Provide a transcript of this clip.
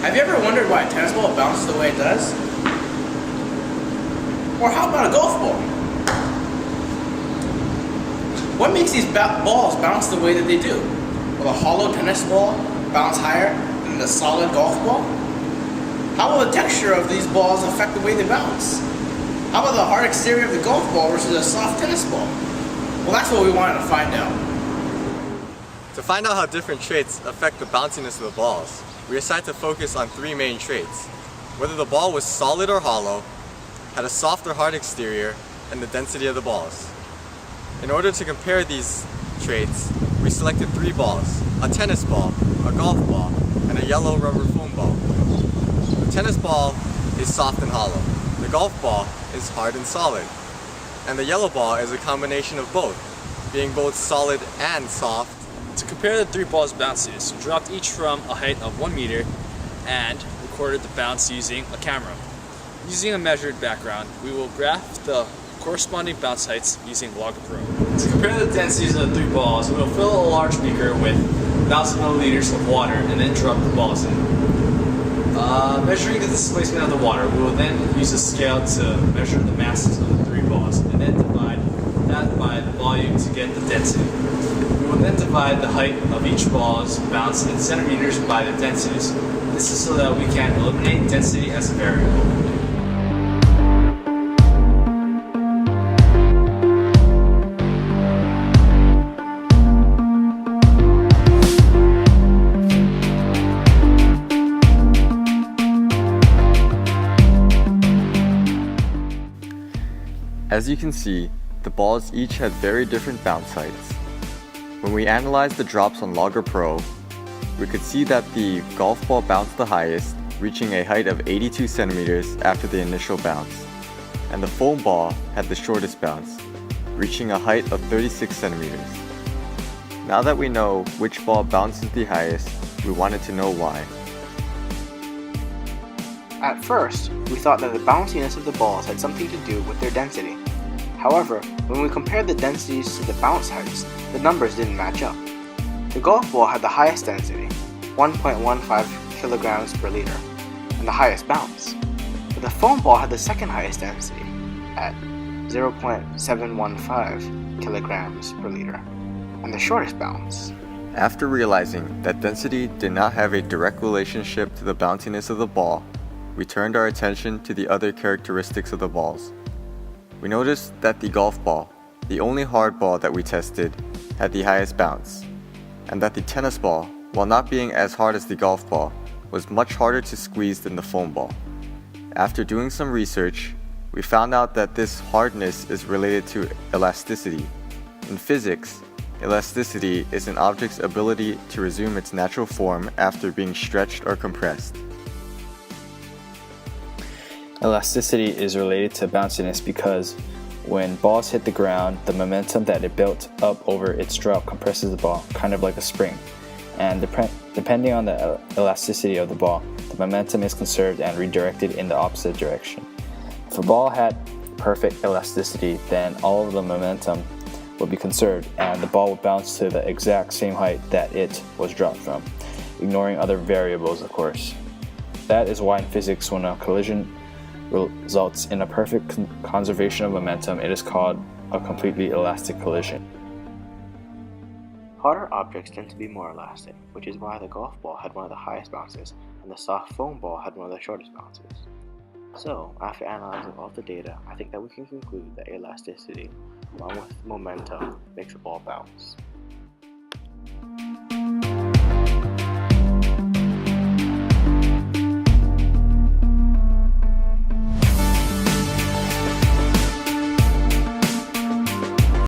Have you ever wondered why a tennis ball bounces the way it does? Or how about a golf ball? What makes these balls bounce the way that they do? Will a hollow tennis ball bounce higher than the solid golf ball? How will the texture of these balls affect the way they bounce? How about the hard exterior of the golf ball versus a soft tennis ball? Well, that's what we wanted to find out. To find out how different traits affect the bounciness of the balls, we decided to focus on three main traits: whether the ball was solid or hollow, had a soft or hard exterior, and the density of the balls. In order to compare these traits, we selected three balls: a tennis ball, a golf ball, and a yellow rubber foam ball. The tennis ball is soft and hollow, the golf ball is hard and solid, and the yellow ball is a combination of both, being both solid and soft. To compare the three balls' bounces, we dropped each from a height of 1 meter and recorded the bounce using a camera. Using a measured background, we will graph the corresponding bounce heights using Logger Pro. To compare the densities of the three balls, we will fill a large beaker with 1,000 milliliters of water and then drop the balls in. Measuring the displacement of the water, we will then use a scale to measure the masses of the three balls and then divide that by the volume to get the density. We will then divide the height of each ball's bounce in centimeters by the densities. This is so that we can eliminate density as a variable. As you can see, the balls each had very different bounce heights. When we analyzed the drops on Logger Pro, we could see that the golf ball bounced the highest, reaching a height of 82 centimeters after the initial bounce, and the foam ball had the shortest bounce, reaching a height of 36 centimeters. Now that we know which ball bounces the highest, we wanted to know why. At first, we thought that the bounciness of the balls had something to do with their density. However, when we compared the densities to the bounce heights, the numbers didn't match up. The golf ball had the highest density, 1.15 kilograms per liter, and the highest bounce. But the foam ball had the second highest density, at 0.715 kilograms per liter, and the shortest bounce. After realizing that density did not have a direct relationship to the bounciness of the ball, we turned our attention to the other characteristics of the balls. We noticed that the golf ball, the only hard ball that we tested, had the highest bounce, and that the tennis ball, while not being as hard as the golf ball, was much harder to squeeze than the foam ball. After doing some research, we found out that this hardness is related to elasticity. In physics, elasticity is an object's ability to resume its natural form after being stretched or compressed. Elasticity is related to bounciness because when balls hit the ground, the momentum that it built up over its drop compresses the ball, kind of like a spring. And depending on the elasticity of the ball, the momentum is conserved and redirected in the opposite direction. If a ball had perfect elasticity, then all of the momentum would be conserved and the ball would bounce to the exact same height that it was dropped from, ignoring other variables, of course. That is why in physics, when a collision results in a perfect conservation of momentum, it is called a completely elastic collision. Harder objects tend to be more elastic, which is why the golf ball had one of the highest bounces and the soft foam ball had one of the shortest bounces. So, after analyzing all of the data, I think that we can conclude that elasticity, along with momentum, makes a ball bounce.